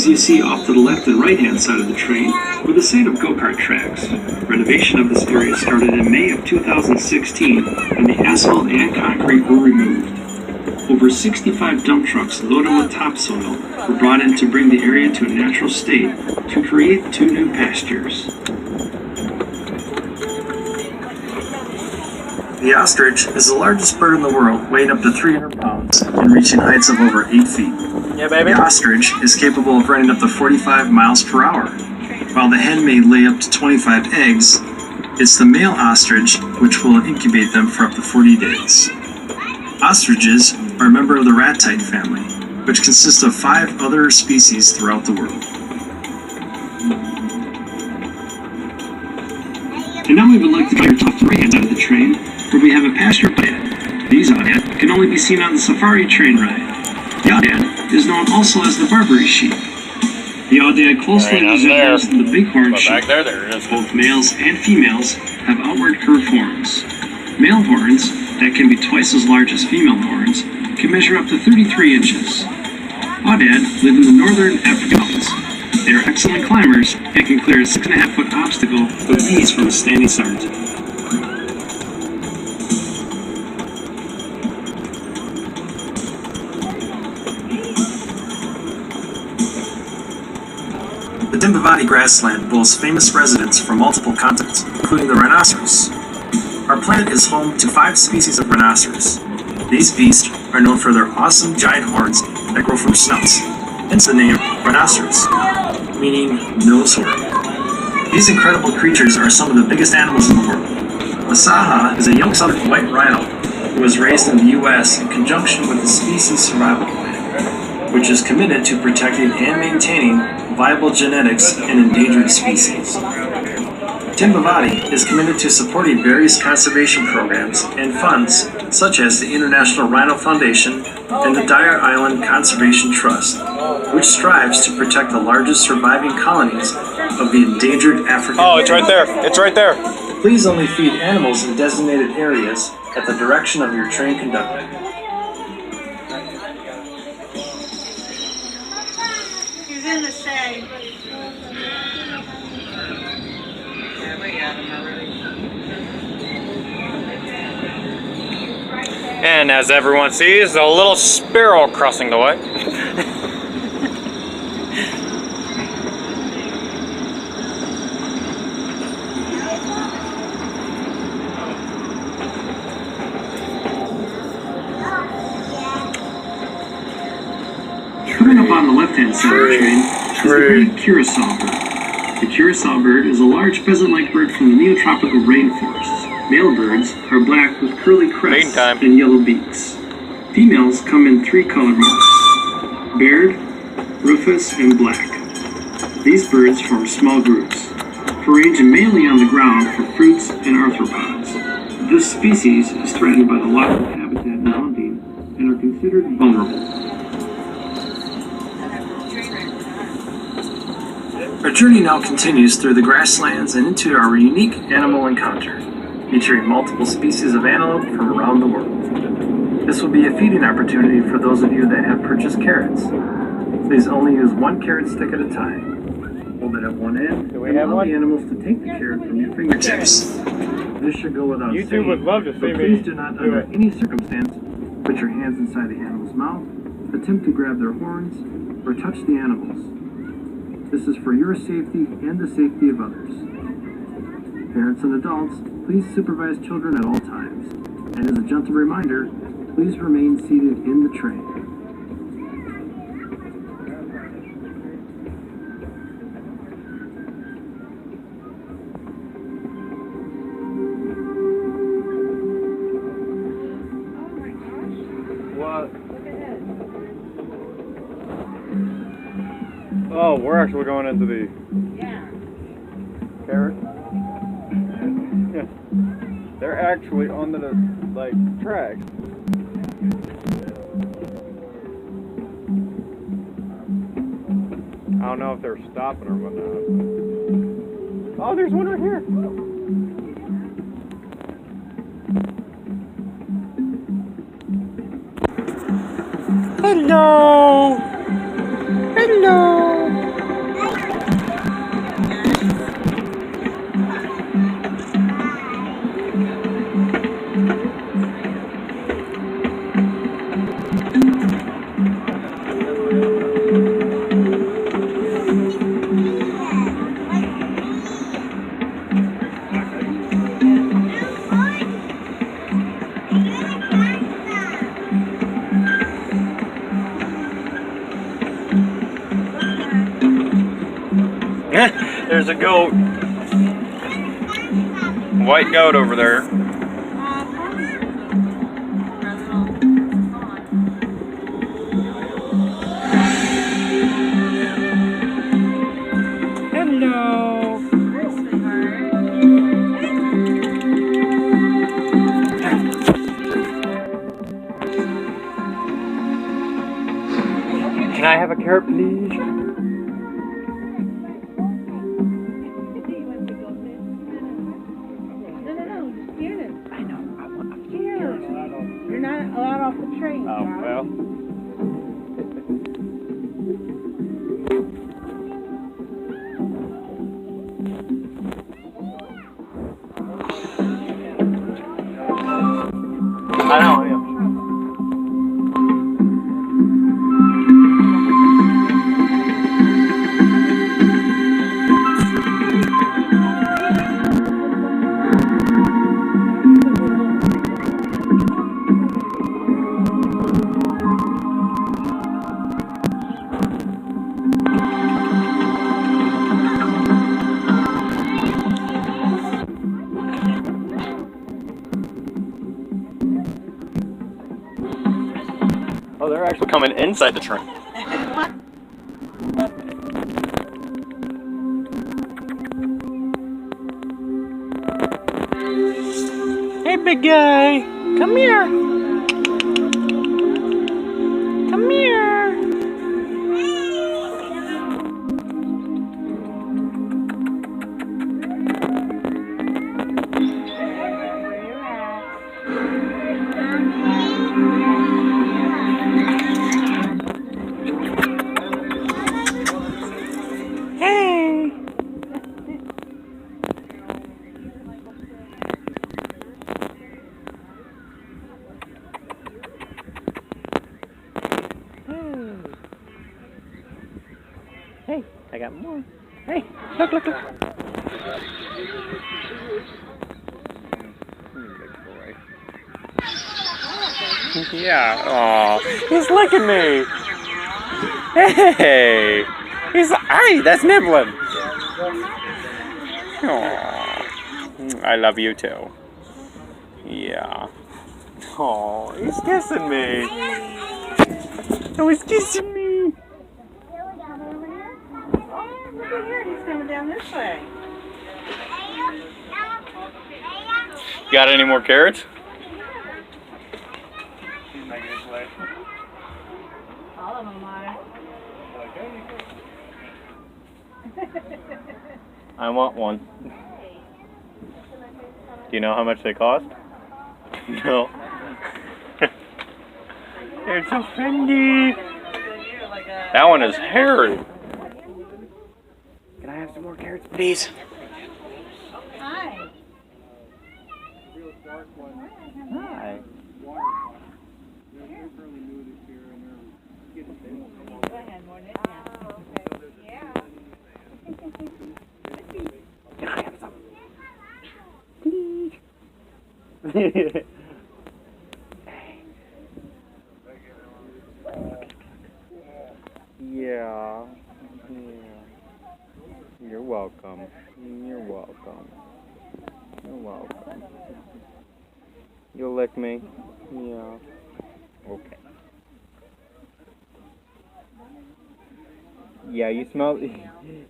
you see off to the left and right hand side of the train were the site of go-kart tracks. Renovation of this area started in May of 2016 when the asphalt and concrete were removed. Over 65 dump trucks loaded with topsoil were brought in to bring the area to a natural state to create 2 new pastures. The ostrich is the largest bird in the world, weighing up to 300 pounds and reaching heights of over 8 feet. Yeah, baby. The ostrich is capable of running up to 45 miles per hour. While the hen may lay up to 25 eggs, it's the male ostrich which will incubate them for up to 40 days. Ostriches are a member of the rat-tailed family, which consists of 5 other species throughout the world. And now we would like to go off the right-hand side of the train, where we have a pasture aoudad. These aoudad can only be seen on the safari train ride. The aoudad is known also as the Barbary sheep. The aoudad closely resembles the bighorn sheep. Both males and females have outward curved horns. Male horns, that can be twice as large as female horns, can measure up to 33 inches. Aoudad live in the northern African mountains. They are excellent climbers and can clear a 6.5-foot obstacle with ease from a standing start. The Timbavati grassland boasts famous residents from multiple continents, including the rhinoceros. Our planet is home to 5 species of rhinoceros. These beasts are known for their awesome giant horns that grow from snouts, hence the name rhinoceros, meaning nose horn. These incredible creatures are some of the biggest animals in the world. The Saha is a young southern white rhino who was raised in the U.S. in conjunction with the Species Survival Plan, which is committed to protecting and maintaining viable genetics in endangered species. Timbavati is committed to supporting various conservation programs and funds such as the International Rhino Foundation and the Dyer Island Conservation Trust, which strives to protect the largest surviving colonies of the endangered African. Oh, it's right there. It's right there. Please only feed animals in designated areas at the direction of your train conductor. He's in the shade. And as everyone sees, a little sparrow crossing the way. Coming up on the left-hand side of the train is the great curassow bird. The curassow bird is a large pheasant-like bird from the neotropical rainforests. Male birds are black with curly crests and yellow beaks. Females come in 3 color marks: bared, rufous, and black. These birds form small groups, foraging mainly on the ground for fruits and arthropods. This species is threatened by the loss of habitat and hunting and are considered vulnerable. Our journey now continues through the grasslands and into our unique animal encounter, featuring multiple species of antelope from around the world. This will be a feeding opportunity for those of you that have purchased carrots. Please only use 1 carrot stick at a time. Hold it at one end and allow the animals to take the carrot from your fingertips. This should go without saying, YouTube would love to see but please do not, under any circumstance, put your hands inside the animal's mouth, attempt to grab their horns, or touch the animals. This is for your safety and the safety of others. Parents and adults, please supervise children at all times. And as a gentle reminder, please remain seated in the train. What? Oh, we're actually going into the carrot. They're actually on the tracks. I don't know if they're stopping or whatnot. Oh, there's one right here. Hello. Hello. There's a goat. White goat over there. Hello. Can I have a carrot, please? I know. I want a few carrots. You're not allowed off the train. Oh, well. I know, yeah. Oh, they're actually coming inside the train. Hey, big guy. Come here. Come here. Hey. Hey, I got more. Hey, look, look, look. Yeah, aw. He's licking me. Hey. Hey, that's nibbling. Aw. I love you too. Yeah. Oh, he's kissing me. Oh, he's kissing me. Look at here, he's coming down this way. Got any more carrots? All of them are. I want one. Do you know how much they cost? No. They're so friendly. That one is hairy. Can I have some more carrots, please? Hi. Hi. Go ahead, Morgan. Yeah. Can I have some? Yeah. You're welcome. You're welcome. You're welcome. You'll lick me? Yeah. Okay. Yeah, you smell.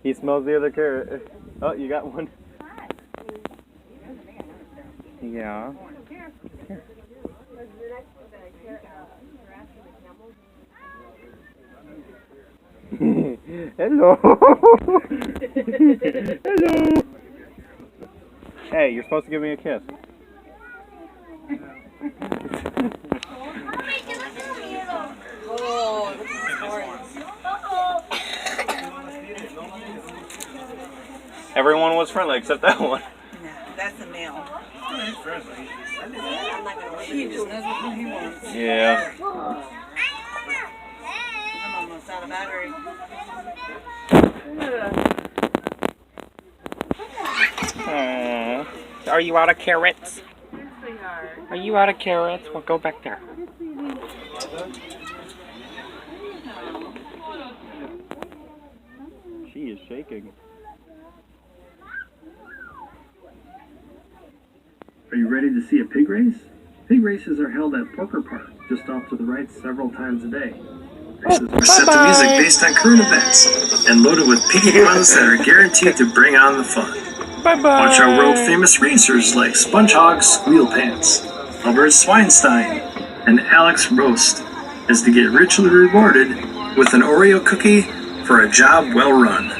He smells the other carrot. Oh, you got one. Yeah. Here. Hello. Hello. Hey, you're supposed to give me a kiss. Everyone was friendly except that one. No, that's a male. He just knows what he wants. Yeah. I'm almost out of battery. Aww. Are you out of carrots? Are you out of carrots? Well, go back there. She is shaking. Are you ready to see a pig race? Pig races are held at Porker Park, just off to the right several times a day. Races are set to music based on current events and loaded with piggy puns that are guaranteed to bring on the fun. Bye-bye. Watch our world-famous racers like SpongeHog Squealpants, Albert Swinestein, and Alex Roast as they get richly rewarded with an Oreo cookie for a job well run.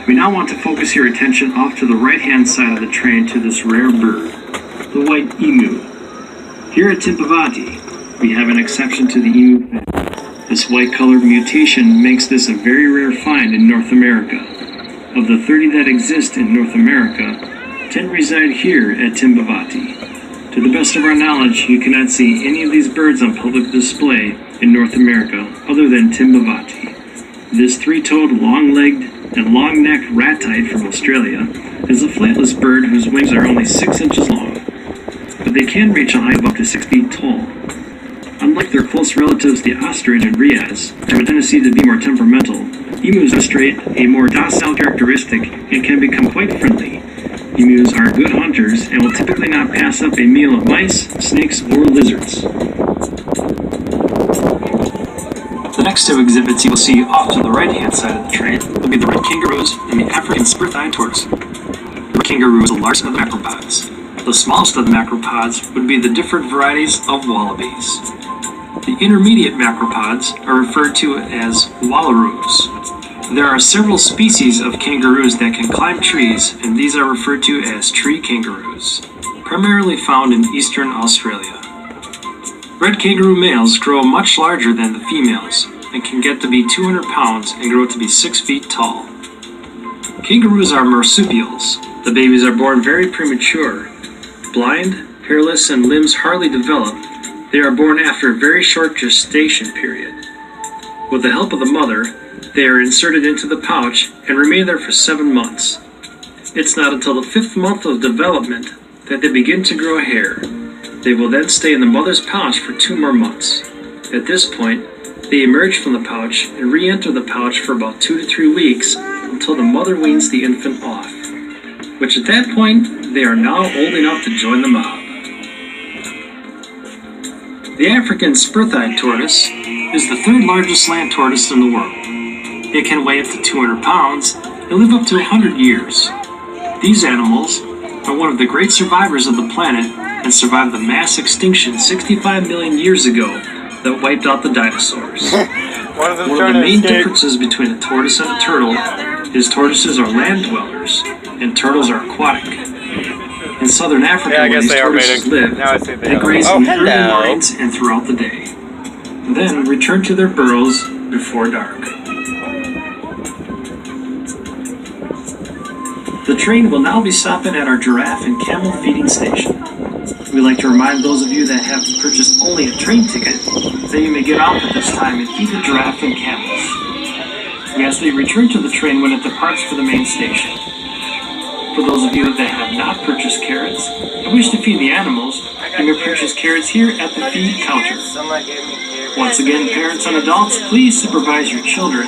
We now want to focus your attention off to the right-hand side of the train to this rare bird, the white emu. Here at Timpavati, we have an exception to the emu family. This white-colored mutation makes this a very rare find in North America. Of the 30 that exist in North America, 10 reside here at Timpavati. To the best of our knowledge, you cannot see any of these birds on public display in North America other than Timpavati. This three-toed, long-legged, and long-necked ratite from Australia is a flightless bird whose wings are only 6 inches long, but they can reach a height of up to 6 feet tall. Unlike their close relatives the ostrich and rheas, who have a tendency to be more temperamental, emus demonstrate a more docile characteristic and can become quite friendly. Emus are good hunters and will typically not pass up a meal of mice, snakes, or lizards. The next two exhibits you will see off to the right-hand side of the train will be the red kangaroos and the African spur-thighed tortoise. The red kangaroo is the largest of the macropods. The smallest of the macropods would be the different varieties of wallabies. The intermediate macropods are referred to as wallaroos. There are several species of kangaroos that can climb trees, and these are referred to as tree kangaroos, primarily found in eastern Australia. Red kangaroo males grow much larger than the females and can get to be 200 pounds and grow to be 6 feet tall. Kangaroos are marsupials. The babies are born very premature. Blind, hairless, and limbs hardly developed, they are born after a very short gestation period. With the help of the mother, they are inserted into the pouch and remain there for 7 months. It's not until the 5th month of development that they begin to grow hair. They will then stay in the mother's pouch for 2 more months. At this point, they emerge from the pouch and re-enter the pouch for about 2 to 3 weeks until the mother weans the infant off, which at that point, they are now old enough to join the mob. The African spur-thighed tortoise is the 3rd largest land tortoise in the world. It can weigh up to 200 pounds and live up to 100 years. These animals are one of the great survivors of the planet and survived the mass extinction 65 million years ago that wiped out the dinosaurs. One of the main differences between a tortoise and a turtle is tortoises are land dwellers and turtles are aquatic. In southern Africa, where these tortoises live, they graze in the early mornings and throughout the day, then return to their burrows before dark. The train will now be stopping at our giraffe and camel feeding station. We'd like to remind those of you that have purchased only a train ticket that you may get off at this time and feed the giraffe and camels. We ask that you return to the train when it departs for the main station. For those of you that have not purchased carrots and wish to feed the animals, you may purchase carrots here at the feed counter. Once again, parents and adults, please supervise your children